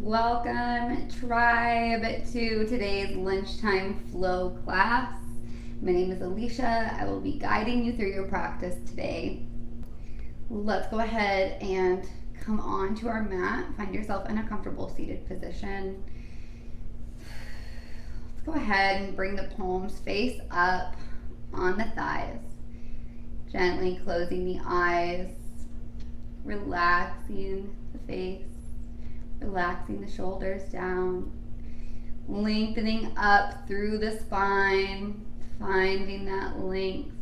Welcome, tribe, to today's lunchtime flow class. My name is Alicia. I will be guiding you through your practice today. Let's go ahead and come on to our mat. Find yourself in a comfortable seated position. Let's go ahead and bring the palms face up on the thighs. Gently closing the eyes, relaxing the face. Relaxing the shoulders down, lengthening up through the spine, finding that length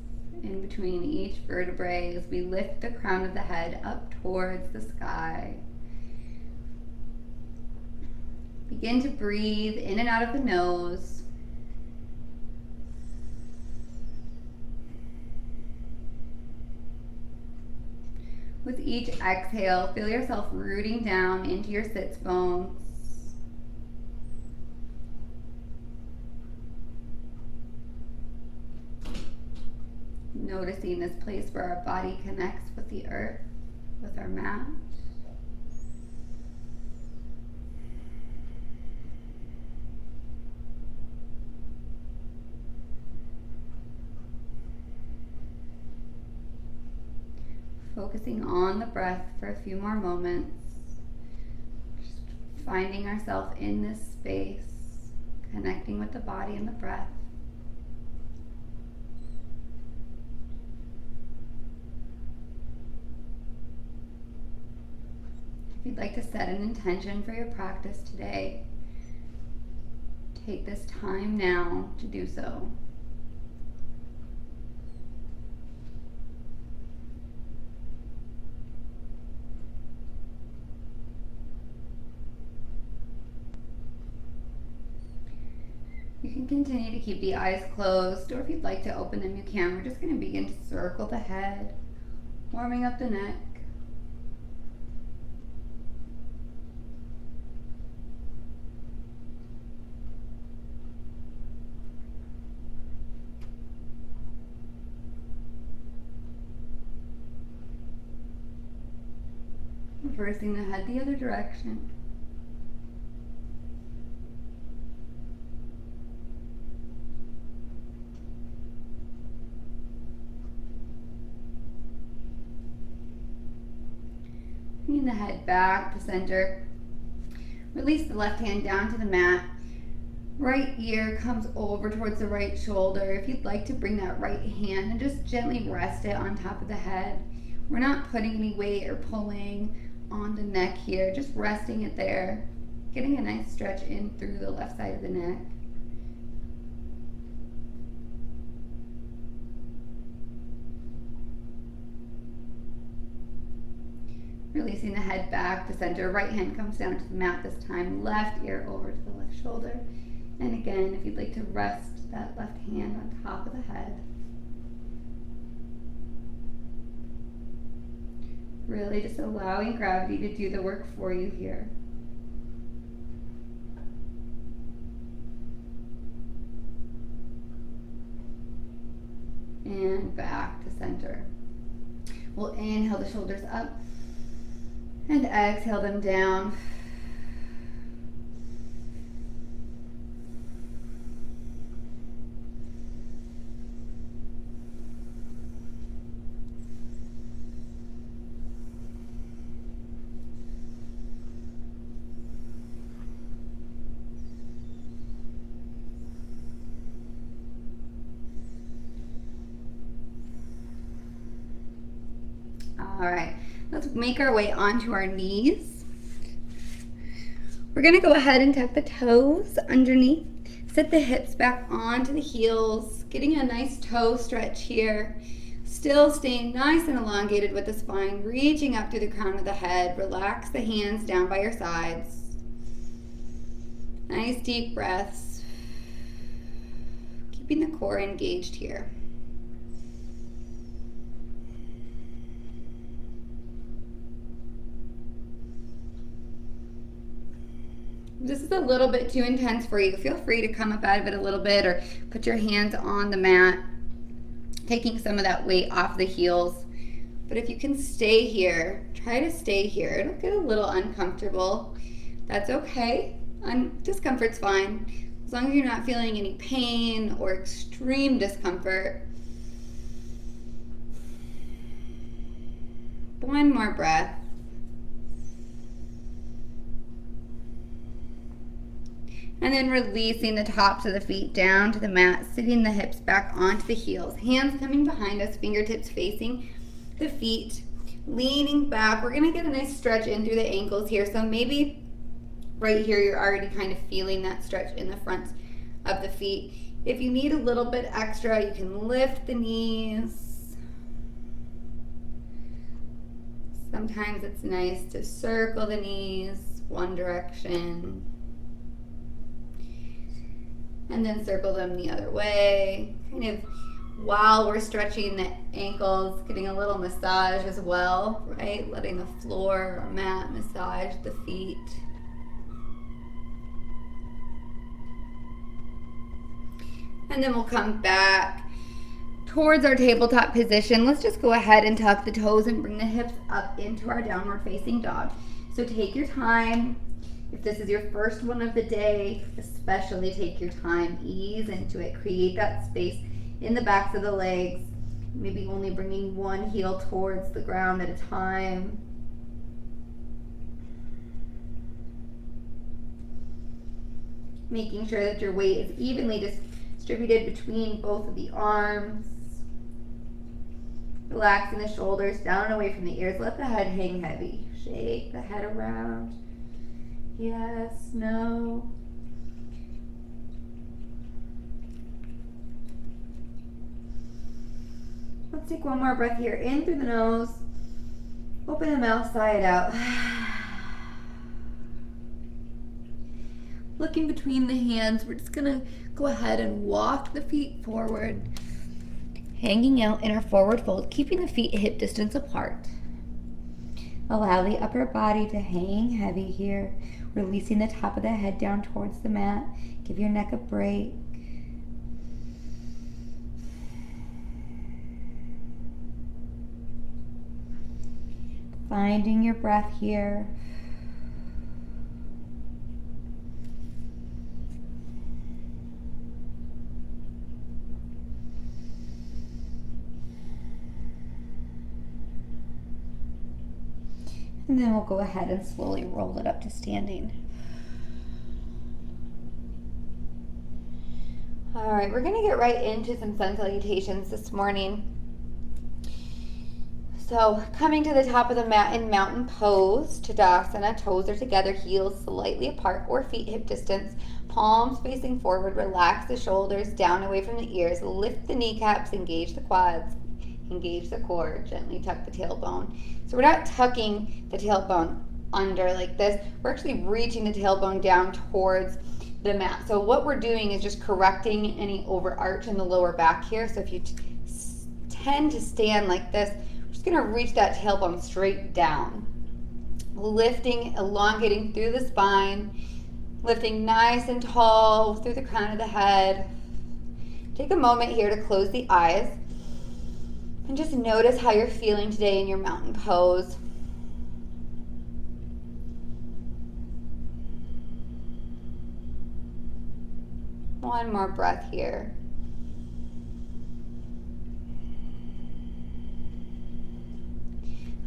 in between each vertebrae as we lift the crown of the head up towards the sky. Begin to breathe in and out of the nose. With each exhale, feel yourself rooting down into your sits bones. Noticing this place where our body connects with the earth, with our mat. Focusing on the breath for a few more moments. Just finding ourselves in this space, connecting with the body and the breath. If you'd like to set an intention for your practice today, take this time now to do so. You can continue to keep the eyes closed, or if you'd like to open them, you can. We're just going to begin to circle the head, warming up the neck. Reversing the head the other direction. Bringing the head back to center. Release the left hand down to the mat. Right ear comes over towards the right shoulder. If you'd like to bring that right hand and just gently rest it on top of the head. We're not putting any weight or pulling on the neck here, just resting it there. Getting a nice stretch in through the left side of the neck. Releasing the head back to center. Right hand comes down to the mat this time. Left ear over to the left shoulder. And again, if you'd like to rest that left hand on top of the head. Really just allowing gravity to do the work for you here. And back to center. We'll inhale the shoulders up. And exhale them down. All right, let's make our way onto our knees. We're gonna go ahead and tuck the toes underneath. Set the hips back onto the heels, getting a nice toe stretch here. Still staying nice and elongated with the spine, reaching up through the crown of the head. Relax the hands down by your sides. Nice deep breaths. Keeping the core engaged here. If this is a little bit too intense for you, feel free to come up out of it a little bit or put your hands on the mat, taking some of that weight off the heels. But if you can stay here, try to stay here. It'll get a little uncomfortable. That's okay. Discomfort's fine. As long as you're not feeling any pain or extreme discomfort. One more breath. And then releasing the tops of the feet down to the mat, sitting the hips back onto the heels. Hands coming behind us, fingertips facing the feet, leaning back. We're going to get a nice stretch in through the ankles here. So maybe right here you're already kind of feeling that stretch in the front of the feet. If you need a little bit extra, you can lift the knees. Sometimes it's nice to circle the knees one direction and then circle them the other way. Kind of while we're stretching the ankles, getting a little massage as well, right? Letting the floor or mat massage the feet. And then we'll come back towards our tabletop position. Let's just go ahead and tuck the toes and bring the hips up into our downward facing dog. So take your time. If this is your first one of the day, especially take your time, ease into it, create that space in the backs of the legs, maybe only bringing one heel towards the ground at a time. Making sure that your weight is evenly distributed between both of the arms. Relaxing the shoulders down and away from the ears. Let the head hang heavy. Shake the head around. Yes, no. Let's take one more breath here. In through the nose. Open the mouth, sigh it out. Looking between the hands, we're just going to go ahead and walk the feet forward. Hanging out in our forward fold, keeping the feet hip distance apart. Allow the upper body to hang heavy here. Releasing the top of the head down towards the mat. Give your neck a break. Finding your breath here. And then we'll go ahead and slowly roll it up to standing. All right, we're going to get right into some sun salutations this morning. So coming to the top of the mat in mountain pose, Tadasana, toes are together, heels slightly apart or feet hip distance, palms facing forward, relax the shoulders down away from the ears, lift the kneecaps, engage the quads, engage the core, gently tuck the tailbone. So we're not tucking the tailbone under like this, we're actually reaching the tailbone down towards the mat. So what we're doing is just correcting any overarch in the lower back here. So if you tend to stand like this, we're just gonna reach that tailbone straight down. Lifting, elongating through the spine, lifting nice and tall through the crown of the head. Take a moment here to close the eyes. And just notice how you're feeling today in your mountain pose. One more breath here.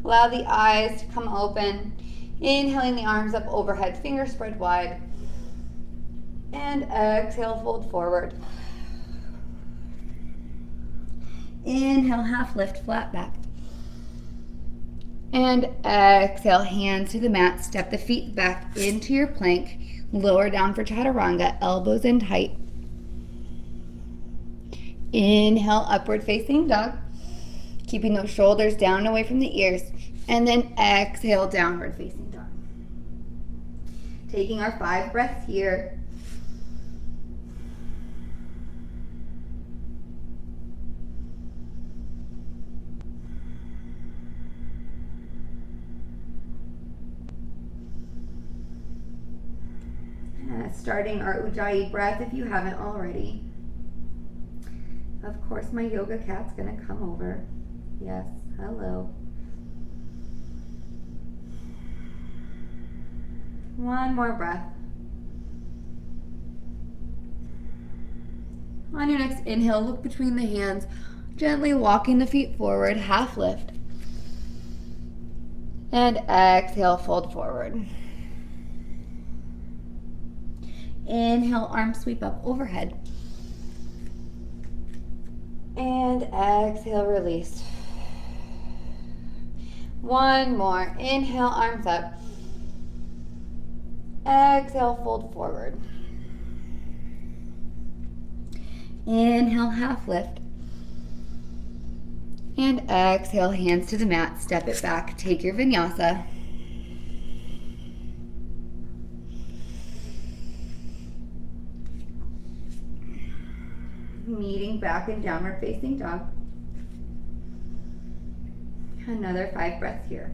Allow the eyes to come open. Inhaling the arms up overhead, fingers spread wide. And exhale, fold forward. Inhale, half lift, flat back. And exhale, hands to the mat. Step the feet back into your plank. Lower down for chaturanga, elbows in tight. Inhale, upward facing dog. Keeping those shoulders down and away from the ears. And then exhale, downward facing dog. Taking our 5 breaths here. Starting our Ujjayi breath if you haven't already. Of course, my yoga cat's gonna come over. Yes, hello. One more breath. On your next inhale, look between the hands, gently walking the feet forward, half lift. And exhale, fold forward. Inhale, arms sweep up overhead. And exhale, release. One more. Inhale, arms up. Exhale, fold forward. Inhale, half lift. And exhale, hands to the mat, step it back, take your vinyasa. Meeting back in downward facing dog. Another 5 breaths here.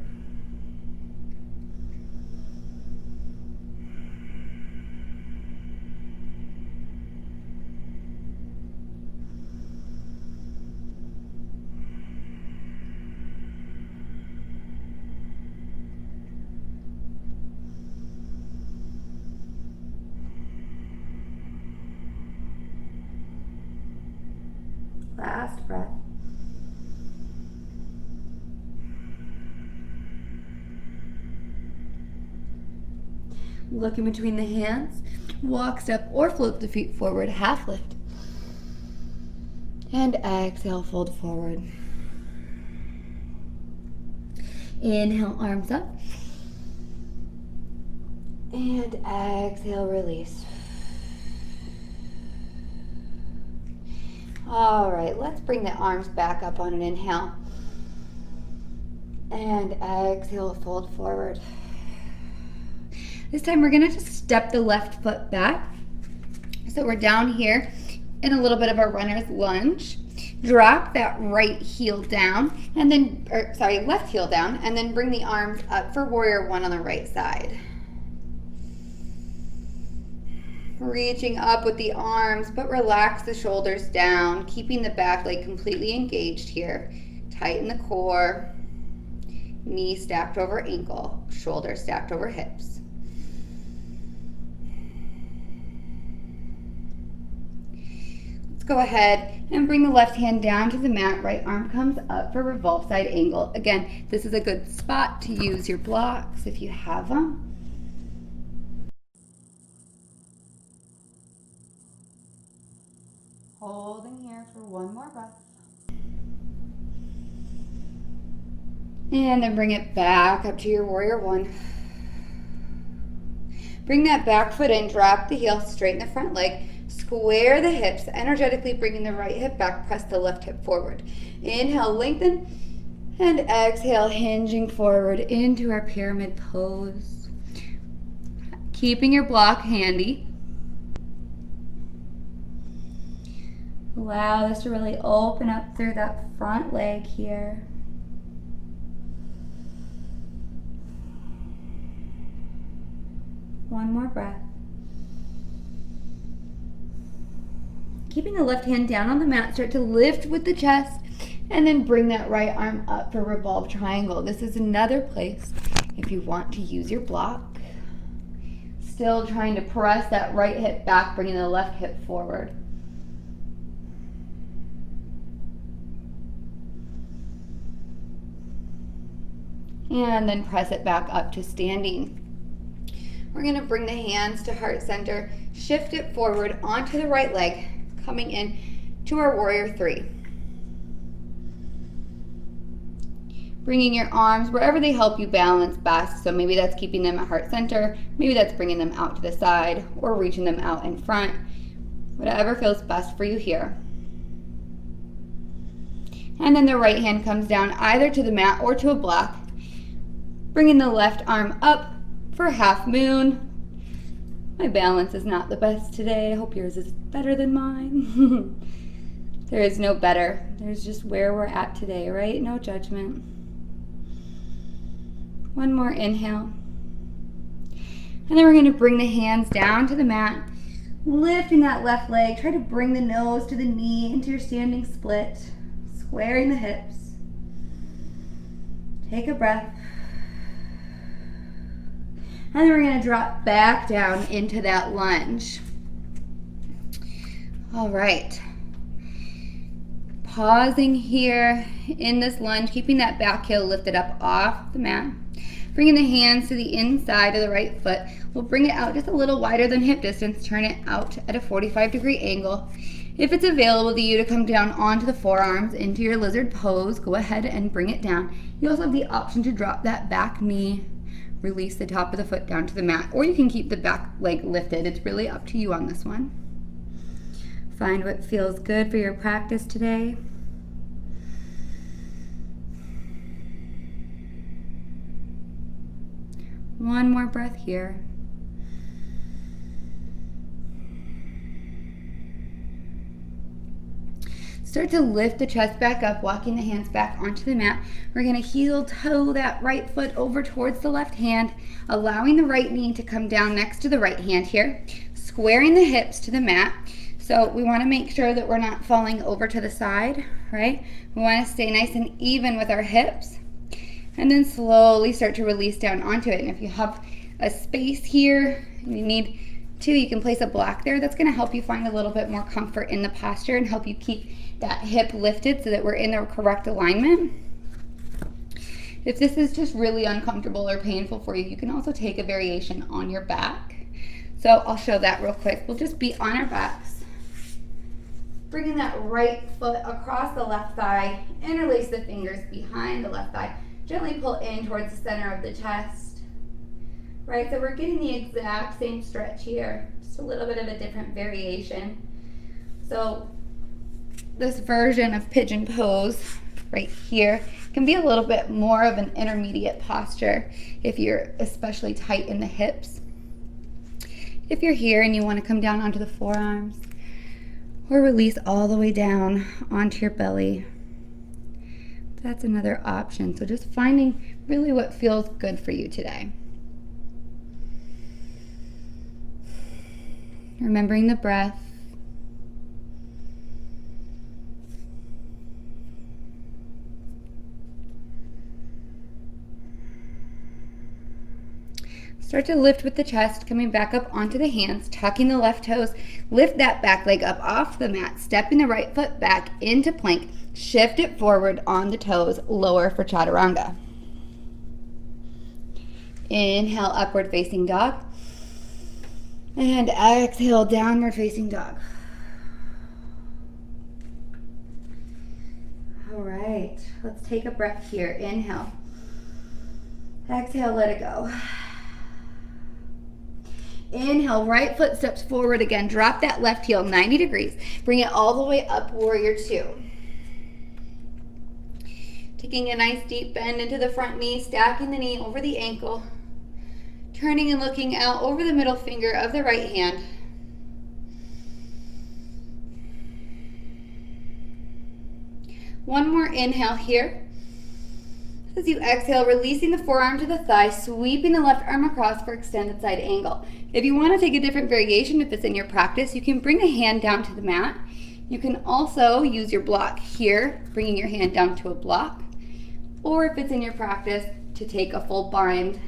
Last breath. Look in between the hands, walk, step, or float the feet forward, half lift. And exhale, fold forward. Inhale, arms up. And exhale, release. All right, let's bring the arms back up on an inhale. And exhale, fold forward. This time we're gonna just step the left foot back. So we're down here in a little bit of a runner's lunge. Drop that right heel down and then, left heel down, and then bring the arms up for warrior one on the right side. Reaching up with the arms, but relax the shoulders down, keeping the back leg completely engaged here. Tighten the core, knee stacked over ankle, shoulder stacked over hips. Let's go ahead and bring the left hand down to the mat, right arm comes up for revolve side angle. Again, this is a good spot to use your blocks if you have them. Holding here for one more breath. And then bring it back up to your warrior one. Bring that back foot in, drop the heel, straighten the front leg, square the hips, energetically bringing the right hip back, press the left hip forward. Inhale, lengthen, and exhale, hinging forward into our pyramid pose. Keeping your block handy. Allow this to really open up through that front leg here. One more breath. Keeping the left hand down on the mat, start to lift with the chest and then bring that right arm up for revolve triangle. This is another place if you want to use your block. Still trying to press that right hip back, bringing the left hip forward. And then press it back up to standing. We're gonna bring the hands to heart center, shift it forward onto the right leg, coming in to our warrior three. Bringing your arms wherever they help you balance best. So maybe that's keeping them at heart center, maybe that's bringing them out to the side or reaching them out in front. Whatever feels best for you here. And then the right hand comes down either to the mat or to a block. Bringing the left arm up for half moon. My balance is not the best today. I hope yours is better than mine. There is no better. There's just where we're at today, right? No judgment. One more inhale. And then we're going to bring the hands down to the mat, lifting that left leg. Try to bring the nose to the knee into your standing split, squaring the hips. Take a breath. And then we're going to drop back down into that lunge. All right. Pausing here in this lunge, keeping that back heel lifted up off the mat. Bringing the hands to the inside of the right foot. We'll bring it out just a little wider than hip distance. Turn it out at a 45-degree angle. If it's available to you to come down onto the forearms into your lizard pose, go ahead and bring it down. You also have the option to drop that back knee, release the top of the foot down to the mat, or you can keep the back leg lifted. It's really up to you on this one. Find what feels good for your practice today. One more breath here. Start to lift the chest back up, walking the hands back onto the mat. We're going to heel toe that right foot over towards the left hand, allowing the right knee to come down next to the right hand here, squaring the hips to the mat. So we want to make sure that we're not falling over to the side, right? We want to stay nice and even with our hips. And then slowly start to release down onto it. And if you have a space here, you need to, you can place a block there. That's going to help you find a little bit more comfort in the posture and help you keep that hip lifted so that we're in the correct alignment. If this is just really uncomfortable or painful for you, you can also take a variation on your back. So I'll show that real quick. We'll just be on our backs. Bringing that right foot across the left thigh, interlace the fingers behind the left thigh. Gently pull in towards the center of the chest. Right, so we're getting the exact same stretch here, just a little bit of a different variation. So this version of pigeon pose right here can be a little bit more of an intermediate posture if you're especially tight in the hips. If you're here and you want to come down onto the forearms or release all the way down onto your belly, that's another option. So just finding really what feels good for you today. Remembering the breath. Start to lift with the chest, coming back up onto the hands, tucking the left toes. Lift that back leg up off the mat, stepping the right foot back into plank. Shift it forward on the toes, lower for chaturanga. Inhale, upward facing dog. And exhale, downward facing dog. All right, let's take a breath here. Inhale. Exhale, let it go. Inhale, right foot steps forward again. Drop that left heel 90 degrees. Bring it all the way up, warrior two. Taking a nice deep bend into the front knee, stacking the knee over the ankle. Turning and looking out over the middle finger of the right hand. One more inhale here. As you exhale, releasing the forearm to the thigh, sweeping the left arm across for extended side angle. If you want to take a different variation, if it's in your practice, you can bring a hand down to the mat. You can also use your block here, bringing your hand down to a block. Or if it's in your practice, to take a full bind.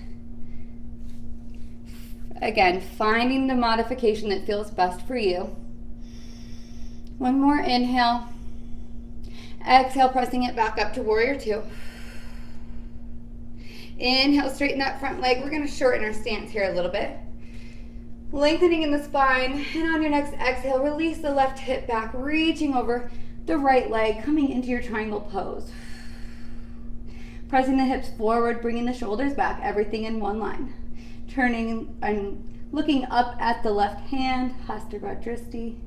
Again, finding the modification that feels best for you. One more inhale. Exhale, pressing it back up to warrior two. Inhale, straighten that front leg. We're going to shorten our stance here a little bit. Lengthening in the spine. And on your next exhale, release the left hip back, reaching over the right leg, coming into your triangle pose. Pressing the hips forward, bringing the shoulders back, everything in one line. Turning and looking up at the left hand, Hasta Vajrasti.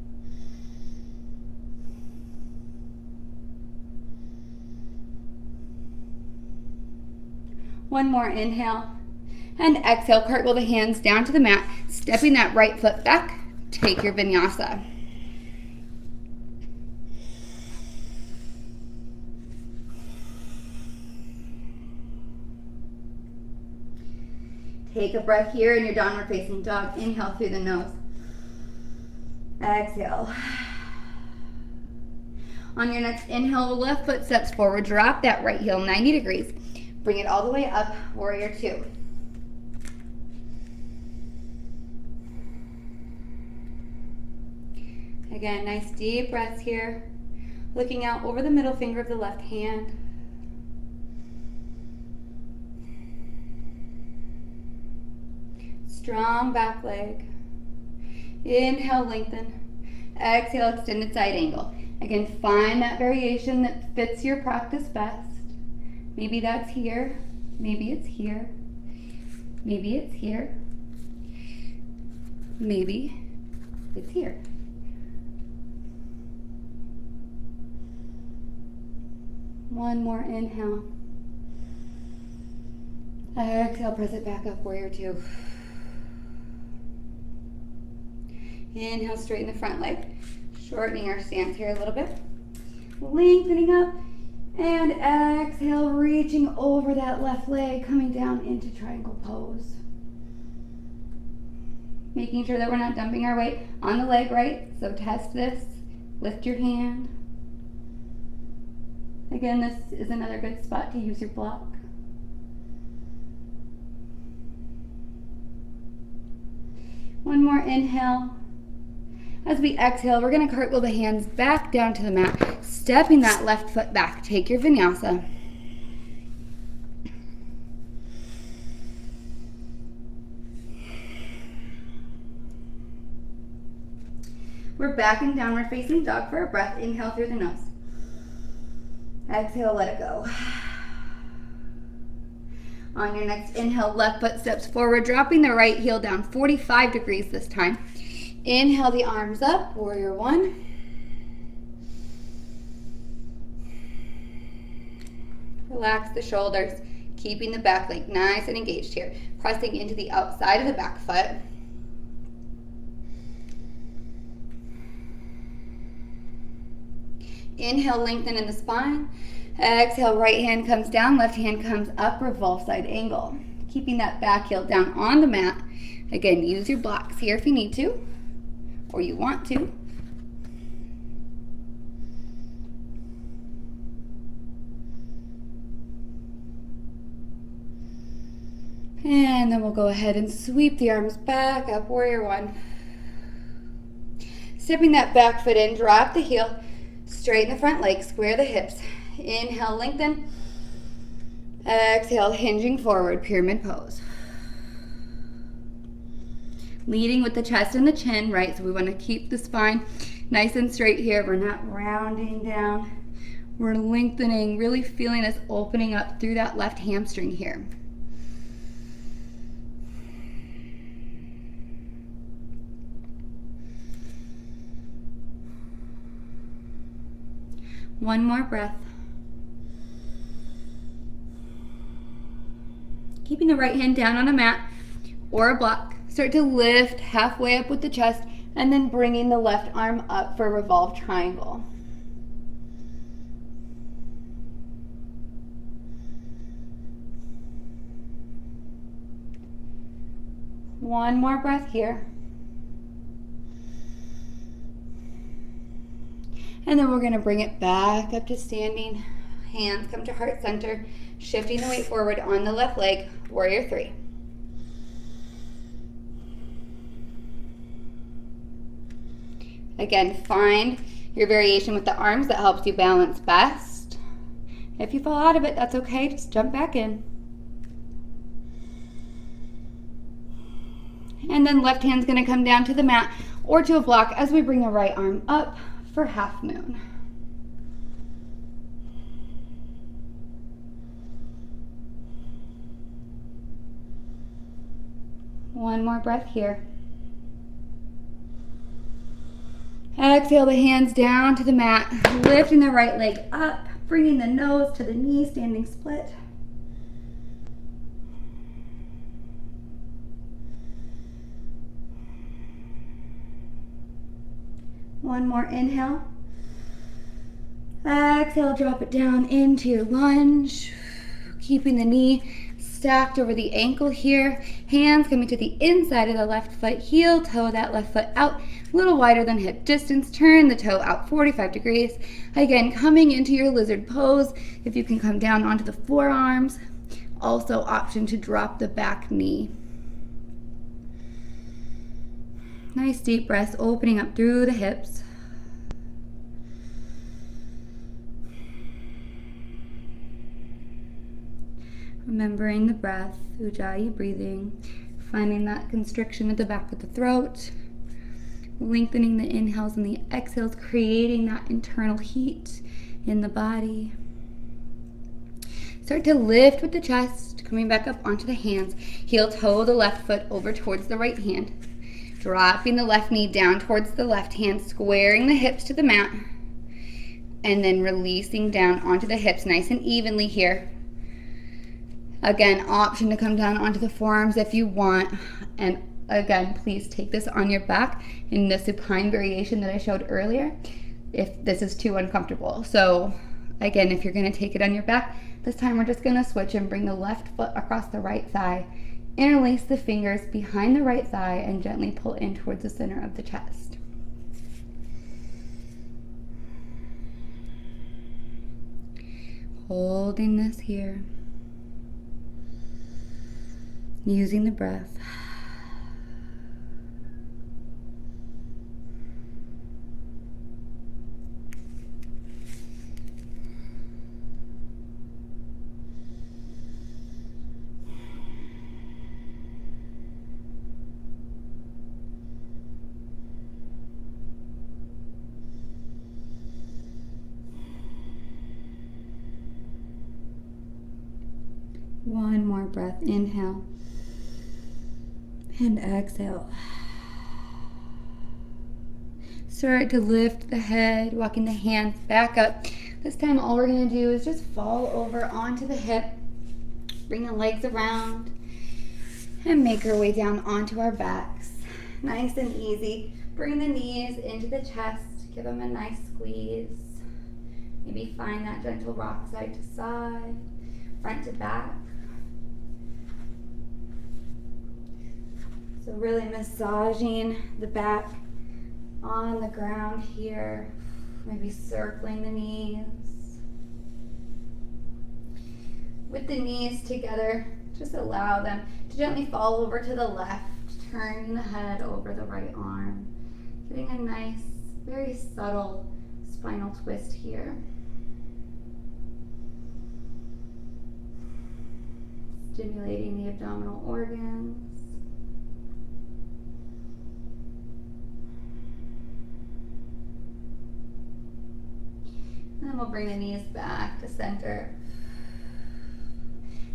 One more inhale. And exhale, cartwheel the hands down to the mat, stepping that right foot back. Take your vinyasa. Take a breath here in your downward facing dog. Inhale through the nose. Exhale. On your next inhale, the left foot steps forward. Drop that right heel 90 degrees. Bring it all the way up, warrior two. Again, nice deep breaths here. Looking out over the middle finger of the left hand. Strong back leg. Inhale, lengthen. Exhale, extended side angle. Again, find that variation that fits your practice best. Maybe that's here. Maybe it's here. Maybe it's here. Maybe it's here. One more inhale. Exhale, press it back up, warrior two. Inhale, straighten the front leg. Shortening our stance here a little bit. Lengthening up. And exhale, reaching over that left leg, coming down into triangle pose. Making sure that we're not dumping our weight on the leg, right? So test this. Lift your hand. Again, this is another good spot to use your block. One more inhale. As we exhale, we're going to cartwheel the hands back down to the mat, stepping that left foot back. Take your vinyasa. We're back in downward facing dog for a breath. Inhale through the nose. Exhale, let it go. On your next inhale, left foot steps forward, dropping the right heel down 45 degrees this time. Inhale the arms up, warrior one. Relax the shoulders, keeping the back leg nice and engaged here. Pressing into the outside of the back foot. Inhale, lengthen in the spine. Exhale, right hand comes down, left hand comes up, revolve side angle. Keeping that back heel down on the mat. Again, use your blocks here if you need to, or you want to. And then we'll go ahead and sweep the arms back up, warrior one. Stepping that back foot in, drop the heel. Straighten the front leg, square the hips. Inhale, lengthen. Exhale, hinging forward, pyramid pose. Leading with the chest and the chin, right? So we want to keep the spine nice and straight here. We're not rounding down. We're lengthening, really feeling us opening up through that left hamstring here. One more breath. Keeping the right hand down on a mat or a block. Start to lift halfway up with the chest and then bringing the left arm up for a revolved triangle. One more breath here. And then we're going to bring it back up to standing. Hands come to heart center, shifting the weight forward on the left leg, warrior three. Again, find your variation with the arms that helps you balance best. If you fall out of it, that's okay, just jump back in. And then left hand's going to come down to the mat or to a block as we bring the right arm up for half moon. One more breath here. Exhale the hands down to the mat, lifting the right leg up, bringing the nose to the knee, standing split. One more inhale. Exhale, drop it down into your lunge, keeping the knee stacked over the ankle here. Hands coming to the inside of the left foot, heel toe that left foot out, a little wider than hip distance. Turn the toe out 45 degrees. Again, coming into your lizard pose. If you can come down onto the forearms, also option to drop the back knee. Nice deep breaths, opening up through the hips. Remembering the breath, Ujjayi breathing, finding that constriction at the back of the throat, lengthening the inhales and the exhales, creating that internal heat in the body. Start to lift with the chest, coming back up onto the hands. Heel toe the left foot over towards the right hand. Dropping the left knee down towards the left hand, squaring the hips to the mat. And then releasing down onto the hips nice and evenly here. Again, option to come down onto the forearms if you want. And again, please take this on your back in the supine variation that I showed earlier if this is too uncomfortable. So again, if you're going to take it on your back, this time we're just going to switch and bring the left foot across the right thigh. Interlace the fingers behind the right thigh and gently pull in towards the center of the chest. Holding this here. Using the breath. One more breath. Inhale and exhale. Start to lift the head, walking the hands back up. This time all we're going to do is just fall over onto the hip, bring the legs around, and make our way down onto our backs. Nice and easy. Bring the knees into the chest, give them a nice squeeze. Maybe find that gentle rock side to side, front to back. So really massaging the back on the ground here, maybe circling the knees. With the knees together, just allow them to gently fall over to the left, turning the head over the right arm, getting a nice, very subtle spinal twist here. Stimulating the abdominal organs. And then we'll bring the knees back to center.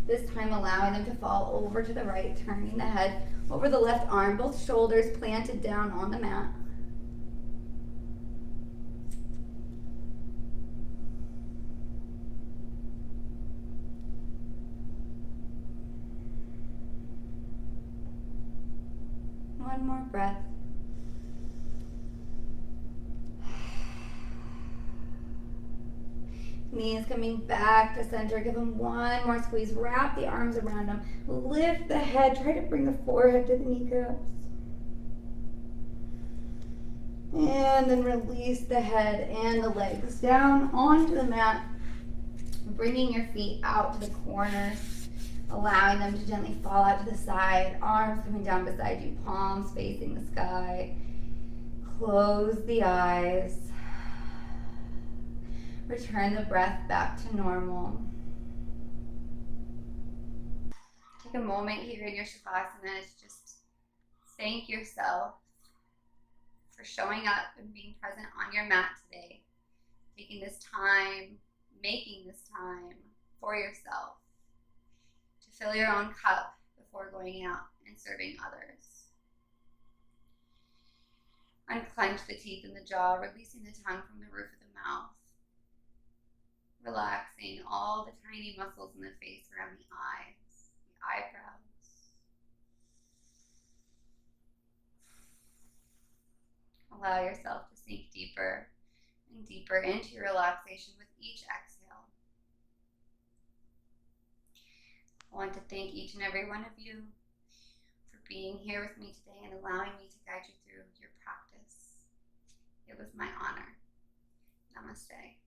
This time allowing them to fall over to the right, turning the head over the left arm, both shoulders planted down on the mat. One more breath. Knees coming back to center. Give them one more squeeze. Wrap the arms around them. Lift the head. Try to bring the forehead to the kneecaps. And then release the head and the legs down onto the mat. Bringing your feet out to the corners. Allowing them to gently fall out to the side. Arms coming down beside you. Palms facing the sky. Close the eyes. Return the breath back to normal. Take a moment here in your Shavasana to just thank yourself for showing up and being present on your mat today. Taking this time, making this time for yourself to fill your own cup before going out and serving others. Unclench the teeth in the jaw, releasing the tongue from the roof of the mouth. Relaxing all the tiny muscles in the face around the eyes, the eyebrows. Allow yourself to sink deeper and deeper into your relaxation with each exhale. I want to thank each and every one of you for being here with me today and allowing me to guide you through your practice. It was my honor. Namaste.